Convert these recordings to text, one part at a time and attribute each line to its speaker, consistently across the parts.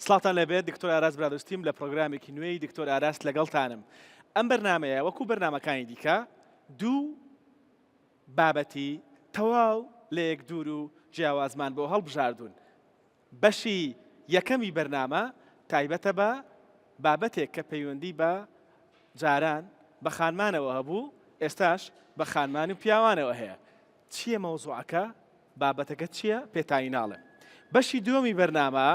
Speaker 1: سڵاتان لەبێت دکتۆر ئاراس برادۆستیم لە پرۆگرامێکی نوێی دکتۆر ئاراس لەگەڵتانم. ئەم بەرنامەیە وەکو بەرنامەکانی دیکە دوو بابەتی تەواو لە یەک دوور و جیاوازمان بۆ هەڵبژاردوون. بەشی یەکەمی بەرنامە تایبەتە بە بابەتێک کە پەیوەندی بە جاران بە خانمانەوە هەبوو، ئێستاش بە خانمان و پیاوانەوە هەیە. چییە مەوزوعەکە؟ بابەتەکە چییە؟ پێتانی ناڵێم. بەشی دووەمی بەرنامە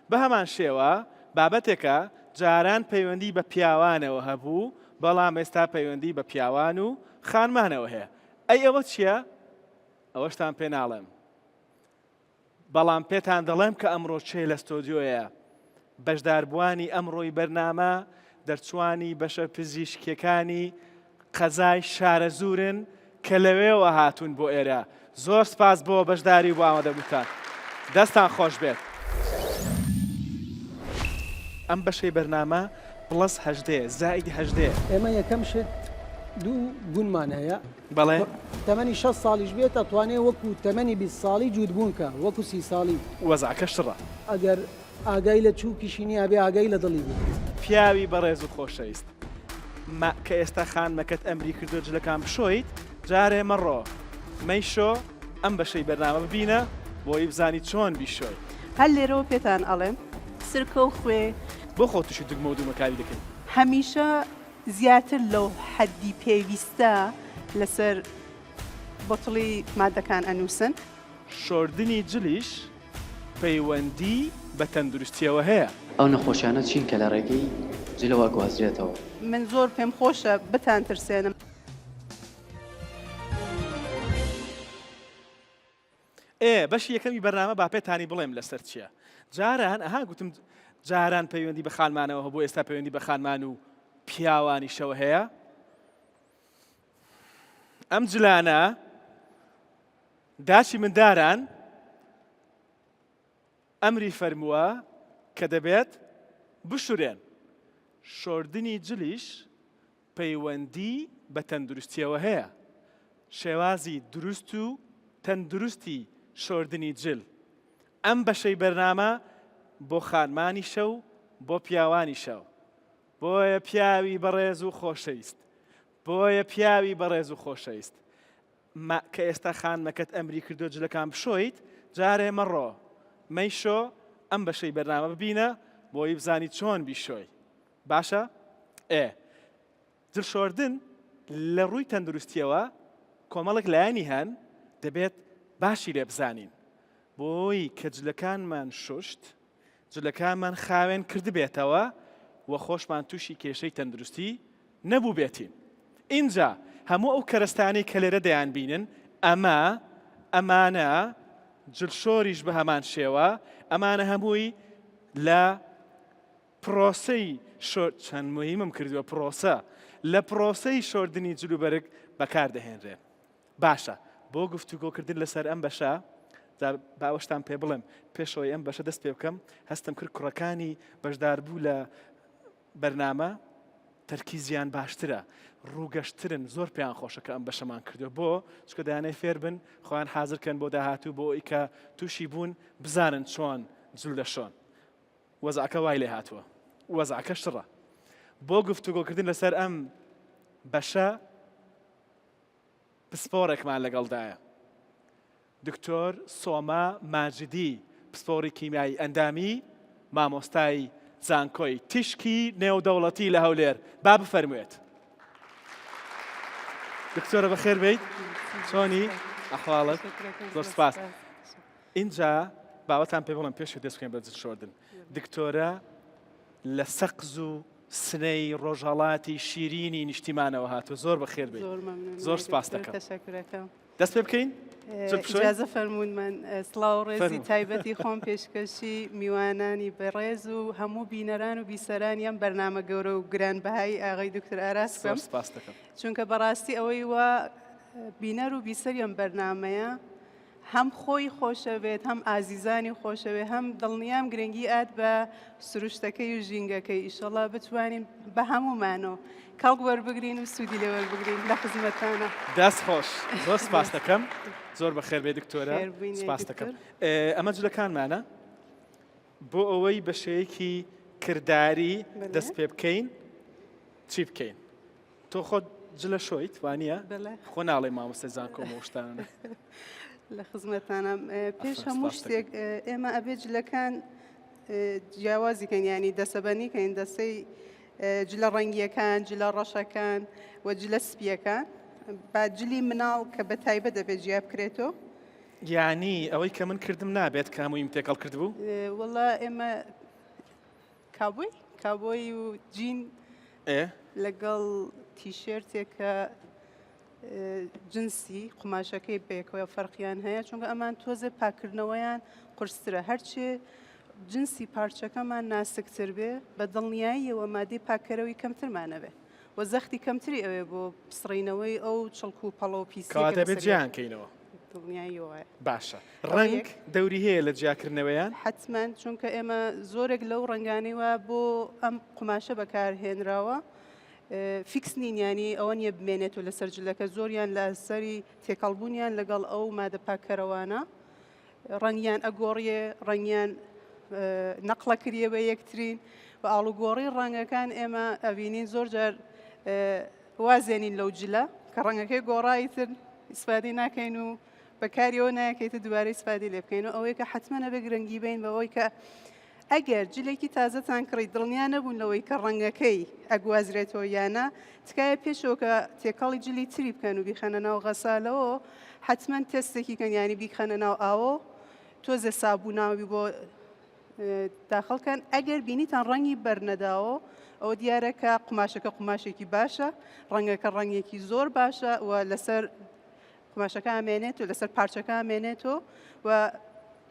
Speaker 1: بە هەمان شێوە بابەتێکە جاران پەیوەندی بە پیاوانەوە هەبوو، بەڵام ئێستا پەیوەندی بە پیاوان و خانمانەوە هەیە. ئەی ئەوە چییە؟ ئەوەشتان پێ ناڵێم. بەڵام پێتان دەڵێم کە ئەمڕۆ چێ لە ستۆدیۆیە. بەشداربووانی ئەمڕۆی بەرنامە دەرچوانی بەشە پزیشکیەکانی قەزای شارە زورن کە لەوێوە هاتوون بۆ ئێرە. زۆر سپاس بۆ بەشداری بۆ ئامادەبووتان. دەستان خۆش بێت. ئەم بەشەی بەرنامە پڵەس 18 زائیدی 18.
Speaker 2: ئێمە یەکەم شت دوو گونمان هەیە.
Speaker 1: بەڵێ
Speaker 2: تەمەنی 6 ساڵیش بێت ئەتوانێت وەکو تەمەنی 20 ساڵی جوودبوون کە وەکو 30 ساڵی.
Speaker 1: وەزعەکە شڕە.
Speaker 2: ئەگەر ئاگای لە چووکیشی نیە بێ ئاگای لە دڵی بێت.
Speaker 1: پیاوی بەڕێز و خۆشەویست. کە ئێستا خانمەکەت ئەمری کردو جلەکان بشۆیت، جارێ مەڕۆ مەیشۆ ئەم بەشەی بەرنامە ببینە بۆی بزانی چۆن بیشۆی.
Speaker 3: هەر لێرەوە پێتان ئەڵێم سرکە و خوێ
Speaker 1: بۆ خۆ تووشی دوگمە و دوومەکاری دەکەین.
Speaker 3: هەمیشە زیاتر لەو حەدی پێویستە لەسەر بۆتڵی مادەکان ئەنووسن.
Speaker 1: شۆردنی جلیش پەیوەندی بە تەندروستیەوە هەیە.
Speaker 4: ئەو نەخۆشیانە چین کە لە ڕێگەی جلەوە گوازرێتەوە.
Speaker 3: من زۆر پێم خۆشە بتان ترسێنم.
Speaker 1: بەشی یەکەمی بەرنامە با پێتانی بڵێم لەسەر چییە. جاران گوتم جاران پەیوەندی بە خانمانەوە هەبوو، ئێستا پەیوەندی بە خانمان و پیاوانیشەوە هەیە. ئەم جلانە داچی منداران ئەمری فەرمووە کە دەبێت بشورێن. شۆردنی جلیش پەیوەندی بە تەندروستیەوە هەیە. شێوازی دروست و تەندروستی شۆردنی جل. ئەم بەشەی بەرنامە بۆ خانمانی شەو بۆ پیاوانی شەو. بۆیە پیاوی بەڕێز و خۆشەویست. بۆیە پیاوی بەڕێز و خۆشەویست. کە ئێستا خانمەکەت ئەمری کردو جلەکان بشۆیت، جارێ مەڕۆ مەیشۆ ئەم بەشەی بەرنامە ببینە بۆی بزانی چۆن بیشۆی. باشە؟ جلشۆردن لە ڕووی تەندروستیەوە کۆمەڵێک لایەنی هەن دەبێت باشی لێ بزانین. بۆی کە جلەکانمان شوشت، جلەکانمان خاوێن کردبێتەوە و خۆشمان تووشی کێشەی تەندروستی نەبوو بێتین. اینجا هەموو ئەو کەرەستانەی کە لێرە دەیان بینن، ئەمانە جلشۆریش بە هەمان شێوە، ئەمانە هەمووی لە پرۆسەی چەند مهمم کردووە پرۆسە لە پرۆسەی شۆردنی جلوبەرگ بەکاردەهێنرێن. باشە، بۆ گفتوگۆکردن لەسەر ئەم بەشە باوەشتان پێ بڵێم پێشەوەی ئەم بەشە دەست پێ بکەم، هەستم کرد کوڕەکانی بەشداربوو لە بەرنامە تەرکیزیان باشترە، ڕووگەشترن، زۆر پێیان خۆشە کە ئەم بەشەمان کردو. بۆ چکە دەیانەی فێر بن خۆیان حازرکەن بۆ داهاتوو بۆ ئیکە تووشی بوون بزانن چۆن جل دەشۆن. وەزعەکە وای لێ هاتووە، وەزعەکە شڕە. بۆ گفتوگۆکردن لەسەر ئەم بەشە پسپۆڕێکمان لەگەڵدایە. دکتۆر سۆما ماجدی، پسپۆڕی کیمیایی ئەندامی، مامۆستای زانکۆی تیشکی نێودەوڵەتی لە هەولێر. با بفەرموێت. دکتۆرە بەخێر بیت. چۆنی؟ ئەحواڵت؟ زۆر سپاس. اینجا باوەتان پێ بڵم پێش دەست بکەین بە جلشۆردن. دکتۆرە لە سەقز و سنەی ڕۆژهەڵاتی شیرینی نیشتیمانەوە هاتووە. زۆر بەخێر بیت. زۆر سپاس دەکەم. دەست پێ بکەین؟
Speaker 3: ئیجازە فەرموون من سڵاو و ڕێزی تایبەتی خۆم پێشکەشی میوانانی بەڕێز و هەموو بینەران و بیسەرانیان بەرنامە گەورە و گرانبەهای ئاغای دکتۆر ئاراس بکەم.
Speaker 1: سپاس دەکەم.
Speaker 3: چونکە بەڕاستی ئەوەی وە بینەر و بیسەریان بەرنامەیە هەم خۆی خۆشەوێت، هەم ئازیزانی خۆشەوێت، هەم دڵنیام گرنگی ئات بە سروشتەکەی و ژینگەکەی. ئیشەڵا بتوانین بە هەمومانەوە کەڵک وەربگرین و سوودی لێ وەربگرین لە خزمەتانە.
Speaker 1: دەست خۆش. زۆر سپاس دەکەم. زۆر بەخێر بێ دکتۆرە. سپاس دەکەم. ئەمە جلەکانمانە؟ بۆ ئەوەی بە شێوەیەکی کردداری
Speaker 3: بەڵێ.
Speaker 1: دەست پێ بکەین چی بکەین تۆ خۆت جلە شۆیت وانە
Speaker 3: بەڵێ.
Speaker 1: خۆ ناڵێ مامۆستەزان کۆمەشتانە
Speaker 3: لە خزمەتانم پێش
Speaker 1: ئەفەن،
Speaker 3: هەموو
Speaker 1: سپاس
Speaker 3: شتێک ئێمە ئەبێ جلەکان جیاوازیکەین ینی دەسەبەنیکەین دەستەی جلە ڕەنگیەکان جلە ڕەشەکان و جلە سپیەکان با جلی مناڵ کە بە تایبەت دەبێت جیا بکرێتەوە
Speaker 1: یانی ئەوەی کە من کردم نابێت کاموویم تێکەڵ کرد بوو
Speaker 3: وەڵا ئێمە کابۆی و جین
Speaker 1: ئێ
Speaker 3: لەگەڵ تیشێرتێکە جنسی قماشەکەی بێکەوە فەرقیان هەیە چونکە ئەمان تۆزێ پاکردنەوەیان قرسرە هەرچێ جنسی پارچەکەمان ناسکتر بێ بە دڵنیاییەوە مادەی پاکەرەوەی کەمترمانەوێ و زەختی کەمتری ئەوێ بۆ پسڕینەوەی ئەو چڵک و پەڵە و پیسی
Speaker 1: کەوا دەبێت جیانکەینەوە
Speaker 3: دڵنیاییەوە
Speaker 1: باشە ڕنگ دەوری هەیە لە جیاکردنەوەیان
Speaker 3: حتمما چونکە ئێمە زۆرێک لەو ڕنگانەوە بۆ ئەم قماشە بەکارهێنراوە فیکس نین ینی ئەوە نیە بمێنێت و لەسەر جلەکە زۆریان لە سەری تێکەڵبوونیان لەگەڵ ئەو مادە پاکەرەوانە ڕەنگیان ئەگۆڕیە ڕەنگیان نەقڵە کریە بە یەکترین و ئاڵوگۆڕی ڕەنگەکان ئێمە ئەبینین زۆر جار وازێنین لەو جلە کە ڕەنگەکەی گۆڕایتر ئیسپادی ناکەین و بەکاریەوە نایەکەیتە دووبارەی سپادی لێ بکەین و ئەوەی کە حتممە نەبێ گرنگی بین بەوەی کە ئەگەر جلێکی تازەتان کڕی دڵنیان نەبوون لەوەی کە ڕەنگەکەی ئەگوازرێتەوە یانە تکایە پێشەوە کە تێکەڵی جلی تری بکەن و بیخەنە ناو غەسالەوە حتمما تێستێکی کەن ینی بیخەنە ناو ئاوە تۆزێ سابووناوی بۆ داخڵکەن ئەگەر بینیتان ڕەنگی بەرنەداوە ئەوە دیارە کە قماشەکە قماشێکی باشە ڕەنگەکە ڕەنگێکی زۆر باشە و لەسەر قماشەکە ئامێنێت و لەسەر پارچەکە ئامێنێتەوە و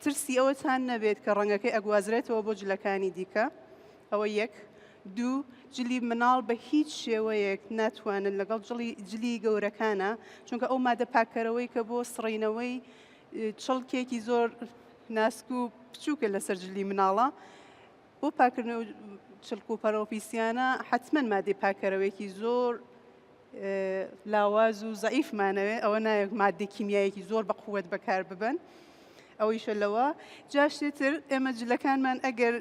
Speaker 3: ترسی ئەوەتان نەبێت کە ڕەنگەکەی ئەگوازرێتەوە بۆ جلەکانی دیکە ئەوە یەک دوو جلی مناڵ بە هیچ شێوەیەک ناتوانن لەگەڵ جلی گەورەکانە چونکە ئەو مادە پاکەرەوەی کە بۆ سڕینەوەی چڵکێکی زۆر ناسک و بچووکە لەسەر جلی مناڵە بۆ پاکردنەوە چڵک و پەرۆپیسیانە حتمما مادەی پاکەرەوەیەکی زۆر لاواز و زەعیفمانەوێ ئەوە نایەک مادەی کیمیایەکی زۆر بە قووەت بەکار ببن ئەوەیشە لەوە جا شتێتر ئێمە جلەکانمان ئەگەر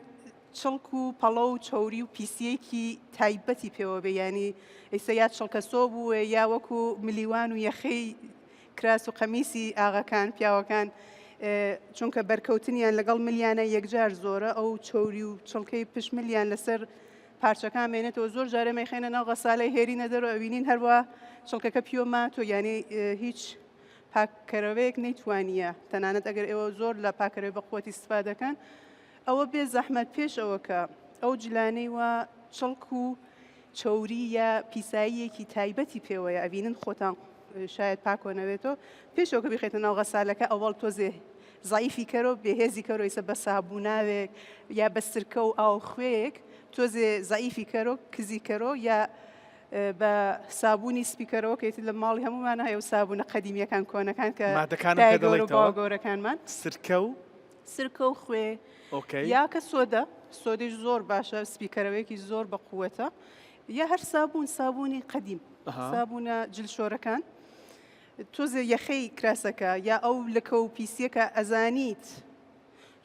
Speaker 3: چڵک و پەڵە و چۆری و پیسیەکی تایبەتی پێوە بێ ینی ئەیسە یا چڵکە سۆ بووە یا وەکو ملیوان و یەخەی کراس و قەمیسی ئاغاکان پیاوەکان چونکە بەرکەوتنیان لەگەڵ ملیانە یەکجار زۆرە ئەو چۆری و چڵکەی پشملیان لەسەر پارچەکان مێنێتەوە زۆر جارە مەیخێنە ناو غەسالەی هێرینە دەرەوە ئەبینین هەروە چڵکەکە پیۆمات و یعنی هیچ پاکەرەوەیەک نەیتوانیە تەنانەت ئەگەر ئێوە زۆر لە پاکەرەوەی بەقوەتی استفادەکەن ئەوە بێ زەحمەت پێشەوە کە ئەو جلانەی وە چڵک و چۆری یا پیساییەکی تایبەتی پێوەیە ئەبینن خۆتان شاید پاکۆنەوێتەوە پێشەوە کە بخێتە ناو غەسالەکە ئەوەڵ تۆزێ زایفی کەرەوە بێهێزی کەرەوە ئیسە بە سابووناوێک یا بە سرکە و ئاو خوێیەک تۆزێ زایفی کەرۆ کزی کەرۆ یا بە سابوونی سپیکەرەوە کەیت لە ماڵی هەمومانە هەیە و سابوونە قەدیمیەکان کۆنەکان کە گەورەکانمان سرکە و خوێ یا کە سۆدەش زۆر باشە سپیکەرەوەیەکی زۆر بە قووەتە یا هەر سابوونی قەدیم سابوونە جلشۆرەکان تۆزێ یەخەی کراسەکە یا ئەو لەکە و پیسیەکە ئەزانیت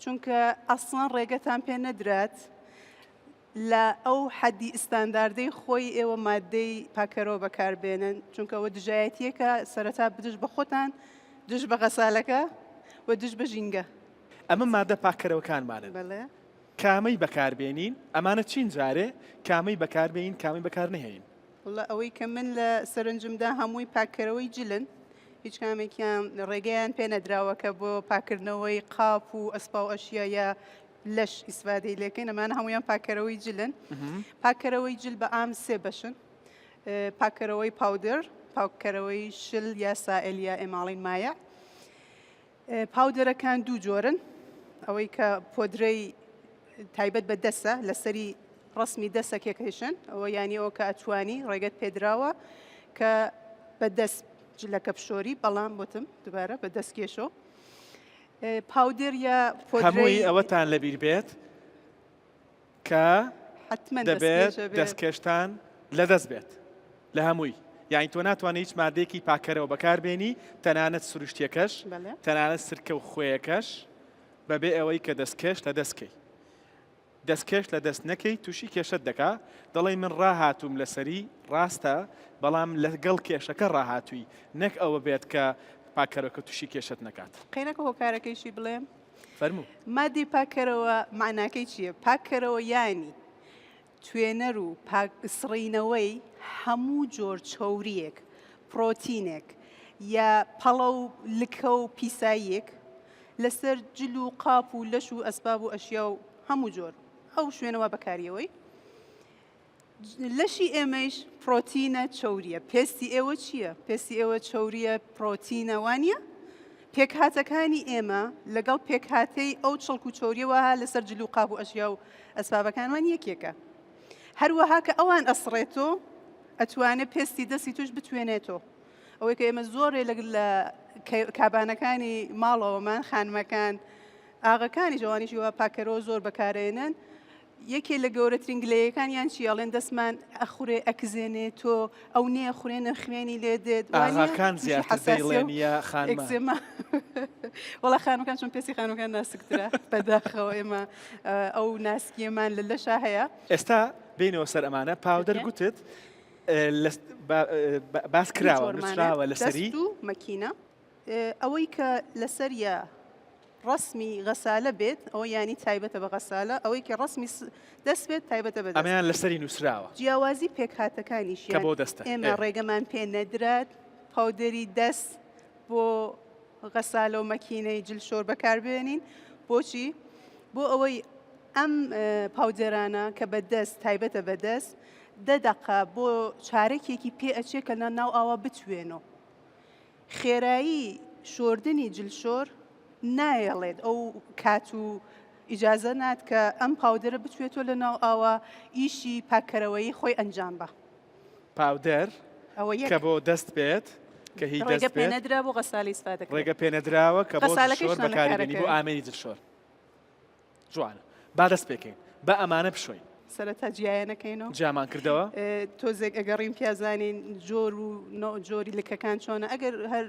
Speaker 3: چونکە ئەسڵان ڕێگەتان پێ نەدرات لە ئەو حەدی ئستانداردەی خۆی ئێوە مادەی پاکەرەوە بەکاربێنن چونکە ئەوە دژایەتیەکە سەرەتا بدش بە خۆتان دش بە غەسالەکە و دش بە ژینگە
Speaker 1: ئەمە مادە پاکەرەوەکانمانن کامەی بەکاربێنین ئەمانە چین جارێ کامەی بەکاربێنین کامی بەکار نهێنین
Speaker 3: وڵا ئەوەی کە من لە سەرنجمدا هەمووی پاکەرەوەی جلن هیچ کامێکیان ڕێگەیان پێ نەدراوە کە بۆ پاکردنەوەی قاپ و ئەسپا و ئەشیا یا لەش ئیسفادەی لەکەین ئەمانە هەمویان پاکەرەوەی جلن پاکەرەوەی جل بە ئام سێ بەشن پاکەرەوەی پاودر پاکەرەوەی شل یا سائل یا ئێماڵین مایە پاودەرەکان دوو جۆرن ئەوەی کە پۆدرەی تایبەت بە دەسە لەسەری ڕسمی دەسەکێکێشن ئەوە یانی ئەوە کە ئەتوانی ڕێگەت پێدراوە کە بە دەست جلەکە پشۆری بەڵام بۆتم دوبارە بە دەست کێشۆ پاودر یا
Speaker 1: هەمووی ئەوەتان لەبیر بێت کە دەبێت دەستکێشتان لەدەست بێت لە هەمووی یانی تۆ ناتوانێت هیچ مادەیەکی پاکەرەوە بەکاربێنی تەنانەت سروشتیەکەش تەنانەت سرکە و خۆیەکەش بەبێ ئەوەی کە دەستکێش لە دەستکەی دەستکێش لە دەست نەکەی تووشی کێشت دەکا دەڵێ من ڕاهاتوم لەسەری ڕاستە بەڵام لەگەڵ کێشەکە ڕاهاتووی نەک ئەوە بێت کە پاکەرەوەکە تووشی کێشت نەکات
Speaker 3: قینەکە هۆکارەکەیشی بڵێم
Speaker 1: فەرموو
Speaker 3: مادی پاکەرەوە معناکەی چییە؟ پاکەرەوە ینی توێنەر و سڕینەوەی هەموو جۆر چۆوریەک پرۆتینێک یا پەڵە و لکە و پیساییەک لەسەر جل و قاپ و لەش و ئەسباب و ئەشیا و هەموو جۆر ئەو شوێنەوە بەکاریەوەی لەشی ئێمەش پرۆتینە چۆریە پێستی ئێوە چییە؟ پێستی ئێوە چۆریە پرۆتینە وانە؟ پێکهاتەکانی ئێمە لەگەڵ پێکهاتەی ئەو چڵک و چۆریەوە لەسەر جل و قاپ و ئەشیا و ئەسبابەکانوان یەکێکە هەروەها کە ئەوان ئەسڕێتۆ ئەتوانێت پێستی دەستی توش بتوێنێتەوە ئەوەی کە ئێمە زۆرێ لە کابانەکانی ماڵەوەمان خانمەکان ئاغەکانی جوانیشی وە پاکەرەوە زۆر بەکارێنن یەکێ لە گەورەترین گلەیەکانیان چیاڵێن دەستمان ئەخورێ ئەکزێنێتۆ ئەو نییە خوێنە خوێنی لێ دێت
Speaker 1: ئاغاکان زیاتر دەیڵێنیە خانمە
Speaker 3: وەڵا خانوەکان چۆن پێسی خانوەکان ناسکترە بەداخەوە ئێمە ئەو ناسکیەمان لە لەشا هەیە
Speaker 1: ئێستا بینەوە سەر ئەمانە پاودەر گوتت باس کراوە نووسراوە لەسەری
Speaker 3: و مەکینە ئەوەی کە لەسەریە ڕسمی غەسالە بێت ئەوە ینی تایبەتە بە غەسالە ئەوەی کە ڕسمی دەست بێت تایبەتە بە
Speaker 1: ئەمەیان لەسەری نووسراوە
Speaker 3: جیاوازی پێکهاتەکانیشیان
Speaker 1: کە بۆ دەستە
Speaker 3: ئێمە ڕێگەمان پێ نەدرات پاودەری دەست بۆ غەسالە و مەکینەی جلشۆر بەکاربێنین بۆچی؟ بۆ ئەوەی ئەم پاودەرانە کە بە دەست تایبەتە بە دەست 10 دقە بۆ چارەکێکی پێ ئەچێ کە لە ناو ئاوا بتوێنەوە خێرایی شۆردنی جلشۆر نایەڵێت ئەو کات و ئیجازە نات کە ئەم پاودەرە بتوێتەوە لە ناو ئاوا ئیشی پاکەرەوەی خۆی ئەنجام بە
Speaker 1: پاودەر کە بۆ دەست بێت کە هی دەست
Speaker 3: ڕێگە پێنەدرا بۆ غەسالی استفادە
Speaker 1: ڕێگە پێنەدراوە کە بۆ جلشۆر بەکاربێنی بۆ ئامێنی جلشۆر جوانە با دەست پێکەین بە ئەمانە بشۆین
Speaker 3: سەرەتا جیایەنەکەینەوە
Speaker 1: جامان کردەوە
Speaker 3: تۆزێک ئەگەڕیم پیازانین جۆر و جۆری لکەکان چۆنە ئەگەر هەر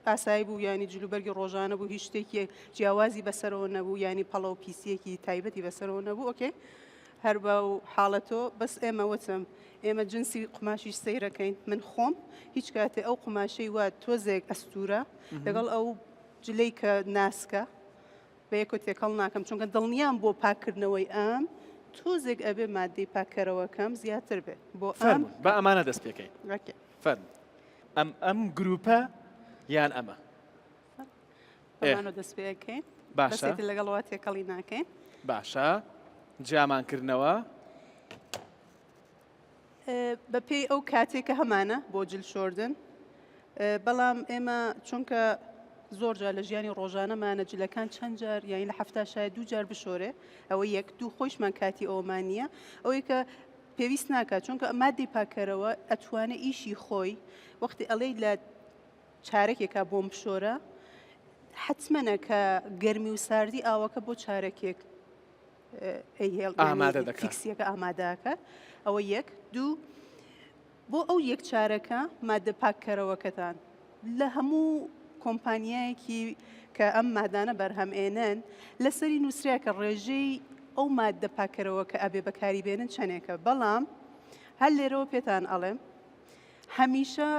Speaker 3: ئاسایی بوو ینی جلوبەرگی ڕۆژانە بوو هیچ شتێکی جیاوازی بەسەرەوە نەبوو ینی پەڵە و پیسیەکی تایبەتی بەسەرەوە نەبوو ئۆکێ هەر بە و حاڵەتۆ بەس ئێمە وتم ئێمە جنسی قماشیش سەیرەکەین من خۆم هیچ کاتێ ئەو قماشەی وە تۆزێک ئەستورە لەگەڵ ئەو جلەی کە ناسکە بە یەکۆ تێکەڵ ناکەم چونکە دڵنیام بۆ پاکردنەوەی ئەم تۆزێک ئەبێ مادەی پاکەرەوەکەم زیاتر بێت بۆ ئەم
Speaker 1: بە ئەمانە دەست پێکەین فەرم ئەم گروپە یان ئەمە
Speaker 3: ئەمانە دەست پێکەین باشە لەگەڵەوە تێکەڵی ناکەین
Speaker 1: باشە جیامانکردنەوە
Speaker 3: بە پێی ئەو کاتێکە هەمانە بۆ جل شۆردن بەڵام ئێمە چونکە زۆر جار لە ژیانی ڕۆژانەمانە جلەکان چەند جار یانی لە هەفتا شاید 2 جار بشۆرێ ئەوە 1 2 خۆشمان کاتی ئەومان نییە ئەوەی کە پێویست ناکات چونکە مادی پاکەرەوە ئەتوانێت ئیشی خۆی وەختی ئەڵەی لە چارەکێکە بۆم بشۆرە حتممەە کە گەرمی و ساردی ئاوەکە بۆ چارەکێک فیکسیەکە ئامادەکە ئەوە 1 2 بۆ ئەو 1 چارەکە مادە پاکەرەوەکەتان لە هەموو کۆمپانیایەکی کە ئەم مادانە بەرهەمێنن لەسەری نووسرا کە ڕێژەی ئەو مادە پاکەرەوە کە ئەبێ بەکاری بێنن چەندێکە بەڵام هەر لێرەوە پێتان ئەڵێم هەمیشە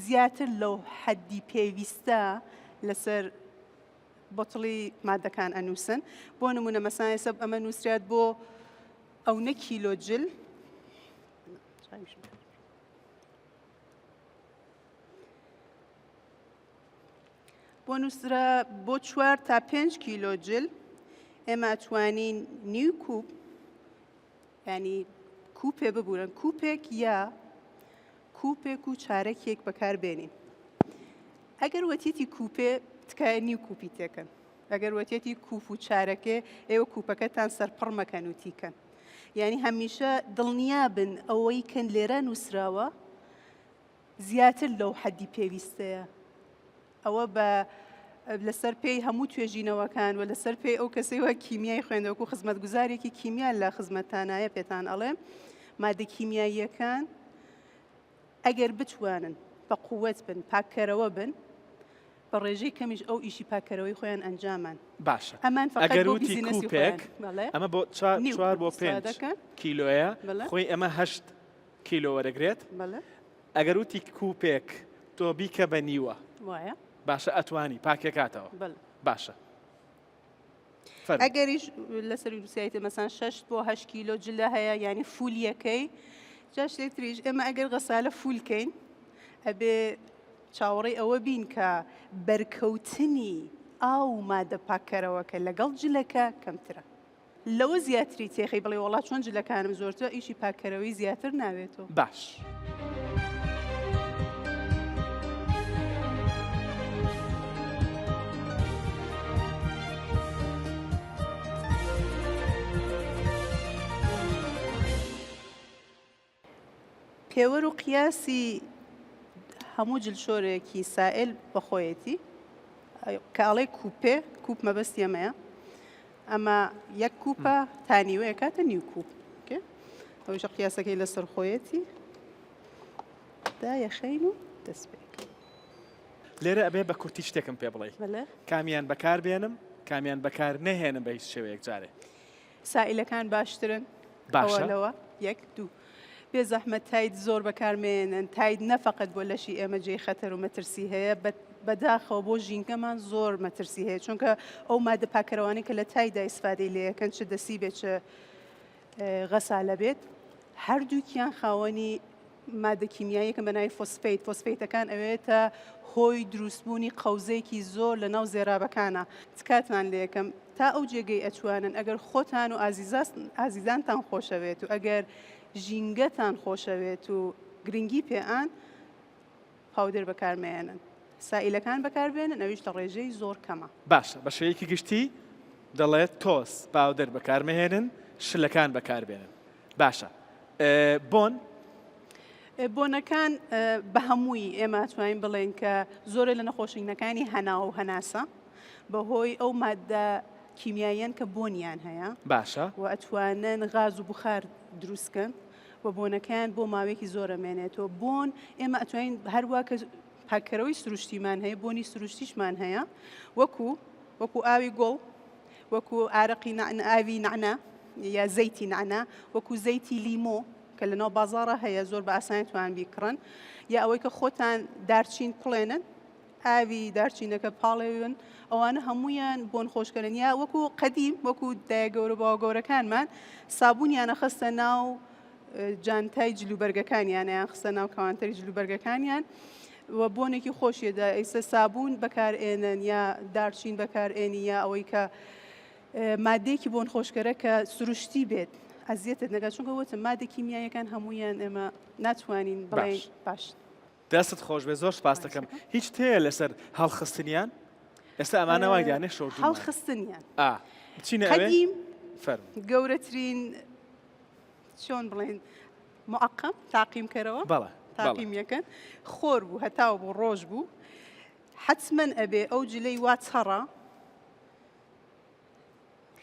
Speaker 3: زیاتر لەو حەدی پێویستە لەسەر بۆتڵی مادەکان ئەنووسن بۆ نمونە مەسانە سەب ئەمە نووسرات بۆ ئەو 9 کیلۆ جل بۆ نووسرا بۆ 4 تا 5 کیلۆ جل ئێمە ئەتوانین نیو کوب ینی کوپێ ببورن کوپێک یا کوپێک و چارەکێک بەکاربێنین ئەگەر وەتیەتی کوپێ تکایە نیو کوپی تێکەن ئەگەر وەتیەتی کوپ و چارەکێ ئێوە کوپەکەتان سەرپڕ مەکەن و تیکەن یعنی هەمیشە دڵنیابن ئەوەی کە لێرە نووسراوە زیاتر لەو حەدی پێویستەیە ئەوە بە لەسەر پێی هەموو توێژینەوەکان و لەسەر پێی ئەو کەسەیەوە کیمیای خوێندەوەکو خزمەتگوزارێکی کیمیا لە خزمەتانایە پێتان ئەڵێم مادە کیمیاییەکان ئەگەر بتوانن بە قووەت بن پاکەرەوە بن بە ڕێژەی کەمیش ئەو ئیشی پاکەرەوەی خۆیان ئەنجامان
Speaker 1: باشە
Speaker 3: ئەمان فقط
Speaker 1: ئەگەر
Speaker 3: بۆ
Speaker 1: وتی
Speaker 3: بیزینەسی
Speaker 1: کوپێک
Speaker 3: خۆیان.
Speaker 1: ئەمە بۆ
Speaker 3: نیو
Speaker 1: 4 بۆ
Speaker 3: کوپ
Speaker 1: 5
Speaker 3: دەکەن.
Speaker 1: کیلۆیە
Speaker 3: بەڵێ.
Speaker 1: خۆی ئەمە 8 کیلۆ وەرەگرێت
Speaker 3: بەڵێ
Speaker 1: ئەگەر وتی کوپێک تۆ بیکە بە نیوە
Speaker 3: وایە
Speaker 1: باشە ئەتوانی پاکێکاتەوە
Speaker 3: بەڵێ.
Speaker 1: باشە فەرموو.
Speaker 3: ئەگەریش لەسەر ویسایتە مەسان 6 بۆ 8 کیلۆ جلە هەیە ینی فولیەکەی جا شتێکتریش ئێمە ئەگەر غەسالە فولکەین ئەبێ چاوەڕێی ئەوە بین کە بەرکەوتنی ئاو مادە پاکەرەوەکە لەگەڵ جلەکە کەمترە لەوە زیاتری تێخی بڵێ وڵات چۆن جلەکانم زۆرتر ئیشی پاکەرەوەی زیاتر ناوێتەوە.
Speaker 1: باش
Speaker 3: پێوەر و قیاسی هەموو جلشۆرێکی سائل بەخۆیەتی کاڵێ کوپێ کوپ مەبەستی ئەمەیە ئەمە یەک کوپە تانیوەیە کاتە نیو کوپ ئەوش قیاسەکەی لەسەر خۆیەتی دا یەخەین و دەست پێک
Speaker 1: لێرە ئەبێ بە کورتی شتێکم پێ بڵێ
Speaker 3: بەڵێ
Speaker 1: کامیان بەکار بێنم کامیان بەکار نەهێنم بە هیچ شێوەیەک جارێ
Speaker 3: سائلەکان باشترن
Speaker 1: باشە
Speaker 3: ئەوەلەوە یەک دوو بێ زەحمەت تایت زۆر بەکارمێنن تایت نەفەقەت بۆ لەشی ئێمە جێی خەتەر و مەترسی هەیە بەداخەوە بۆ ژینگەمان زۆر مەترسی هەیە چونکە ئەو مادە پاکەرەوانی کە لە تایدا ئیسفادەی لێەکەن چ دەسی بێت چ غەسالە بێت هەردووکیان خاوەنی مادە کیمیاییەکە بە ناوی فۆسفەیت فۆسفەیتەکان ئەوێتە هۆی دروستبوونی قەوزەیەکی زۆر لە ناو زێرابەکانە تکاتمان لێ یەکەم تا ئەو جێگەی ئەچوانن ئەگەر خۆتان و ئازیزانتان خۆشەوێت و ئەگەر ژینگەتان خۆشەوێت و گرنگی پێیان پاودەر بەکارمێنن سائلەکان بەکاربێنن ئەویش لە ڕێژەی زۆر کەمە.
Speaker 1: باشە بە شەیەکی گشتی دەڵێت تۆس پاودەر بەکارمەهێنن شلەکان بەکاربێنن باشە بۆن
Speaker 3: بۆنەکان بە هەمووی ئێمە توانین بڵێن کە زۆرە لە نەخۆشینەکانی هەنا و هەناسە بەهۆی ئەو مادە کیمیاییان کە بۆنیان هەیە
Speaker 1: باشە
Speaker 3: و ئەتوانن غاز و بخار دروستکەن و بۆنەکان بۆ ماوەیەکی زۆرە مێنێتەوە بۆن ئێمە ئەتوانین هەروە کە پاکەرەوەی سروشتیمان هەیە بۆنی سروشتیشمان هەیە وەکو ئاوی گۆڵ وەکو ئارەقی ئاوی نعنا یا زەیتی نعنا وەکو زەیتی لیمۆ کە لەناو بازاڕە هەیە زۆر بە ئاسانی توان بیکڕن یا ئەوەی کە خۆتان دارچین پڵێنن ئاوی دارچینەکە پاڵێون ئەوانە هەمویان بۆن خۆشکردن یا وەکو قەدیم وەکو دایە گەورە باوە گەورەکانمان سابوونیانە خستە ناو جانتای جلوبەرگەکانیان یان خستە ناو کەوانتەری جلوبەرگەکانیان و بۆنێکی خۆشیێدا ئێستا سابوون بەکارئێنن یا دارچین بەکارئێنی یا ئەوەی کە مادەیەکی بۆن خۆشکەرە کە سروشتی بێت ئەزیەتت نەگات چونکە وتم مادە کیمیاییەکان هەمویان ئێمە ناتوانین بڵێن باش.
Speaker 1: دەستت خۆش بێ زۆر سپاس دەکەم هیچ تەیە لەسەر هەڵخستنیان ئێستا ئەمانە وای دیانێ شۆردومان
Speaker 3: هەڵخستنیان
Speaker 1: بچینە
Speaker 3: قەدیم
Speaker 1: فەرموو
Speaker 3: گەورەترین چۆن بڵێن معقم تاقیمکەرەوە
Speaker 1: بەڵێ
Speaker 3: تاقیم یەکەن خۆر بوو هەتاو بوو ڕۆژ بوو حتمەن ئەبێ ئەو جلەی وا چەڕە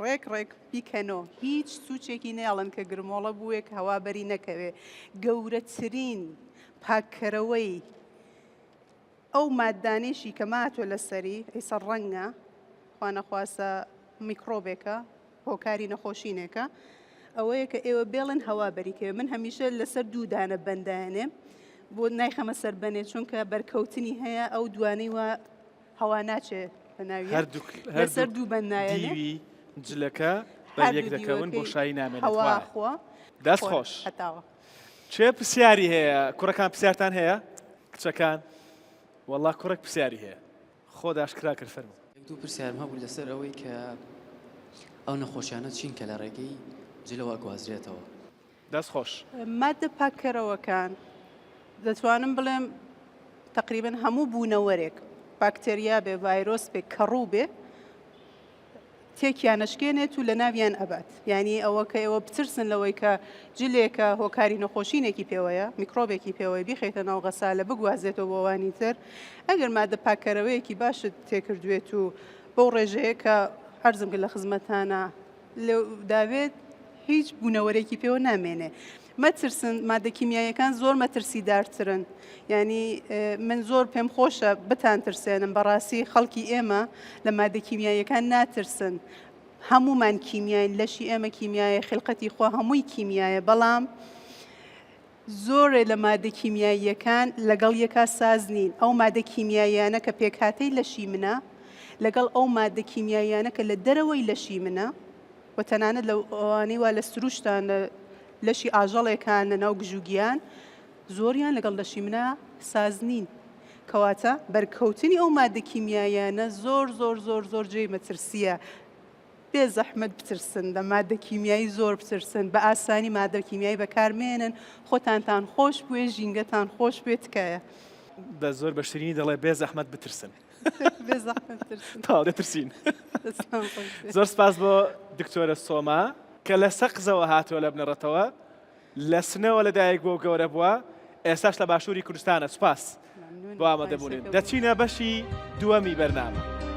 Speaker 3: ڕێک بیکەنەوە هیچ سوچێکی نێڵن کە گرمۆڵە بووێک هەوابەری نەکەوێ گەورەترین پاکەرەوەی ئەو مادانێشی کە ماتۆ لەسەری ئەیسە ڕەنگە خوا نەخواسە میکرۆبێکە هۆکاری نەخۆشینێکە ئەوەیە کە ئێوە بێڵن هەوابەریکەوێ من هەمیشە لەسەر دوودانە بەندانێم بۆ نایخەمە سەر بنێ چونکە بەرکەوتنی هەیە ئەو دوانەی وە هەوا ناچێ بە ناوی لەسەر دوو بەندایە
Speaker 1: جلەکە بە یەک دەکەون بۆ شایی نامێنێتەوە دەست خۆش
Speaker 3: هەتاوە
Speaker 1: چێ پرسیاری هەیە کوڕەکان پرسیارتان هەیە کچەکان وەڵا کوڕێک پرسیاری هەیە خۆ داشکرا کرد فەرموو
Speaker 4: دوو پرسیارم هەبوو لەسەر ئەوەی کە ئەو نەخۆشیانە چین کە لە ڕێگەی جلەوە گوازرێتەوە
Speaker 1: دەست خۆش
Speaker 3: مادە پاکەرەوەکان دەتوانم بڵێم تقریبا هەموو بوونەوەرێک باکتێریا بێ ڤایرۆس بێ کەڕوو بێ تێکیانەشکێنێت و لە ناویان ئەبات یعنی ئەوە کە ئێوە بترسن لەوەی کە جلێکە هۆکاری نەخۆشینێکی پێوەیە میکرۆبێکی پێوەی بیخێتە ناو غەسالە بگوازێتەوە بۆ وانی تر ئەگەر مادە پاکەرەوەیەکی باشت تێکردوێت و بەو ڕێژەیە کە عەرزم کرد لە خزمەتانە داوێت هیچ بوونەوەرێکی پێوە نامێنێ مەترسن مادە کیمیاییەکان زۆر مەترسیدارترن ینی من زۆر پێم خۆشە بتان ترسێنم بەڕاستی خەڵکی ئێمە لە مادە کیمیاییەکان ناترسن هەمومان کیمیای لەشی ئێمە کیمیایە خلقەتی خوا هەمووی کیمیایە بەڵام زۆرێ لە مادە کیمیاییەکان لەگەڵ یەکا ساز نین ئەو مادە کیمیاییانە کە پێکهاتەی لەشی منە لەگەڵ ئەو مادە کیمیاییانە کە لە دەرەوەی لەشی منە و تەنانەت لە ئەوانەی وا لە سروشتان لەشی ئاژەڵێکان لە ناو گژوگیان زۆریان لەگەڵ لەشی منە ساز نین کەواتە بەرکەوتنی ئەو مادە کیمیاییانە زۆر زۆر زۆر زۆر جێی مەترسیە بێ زەحمەت بترسن لە مادە کیمیایی زۆر بترسن بە ئاسانی مادە کیمیایی بەکارمێنن خۆتانتان خۆش بوێ ژینگەتان خۆش بێ تکایە
Speaker 1: بە زۆر بەشترینی دەڵێ بێ زەحمەت بترسن
Speaker 3: بێ زەحمەت بترسن
Speaker 1: تا دەترسین زۆر سپاس بۆ دکتۆرە سۆما کە لە سەقزەوە هاتووە لە بنەڕەتەوە لە سنەوە لەدایک بۆ گەورە بووە ئێستاش لە باشووری کوردستانە سوپاس بۆ ئامادەبوونین دەچینە بەشی دووەمی بەرنامە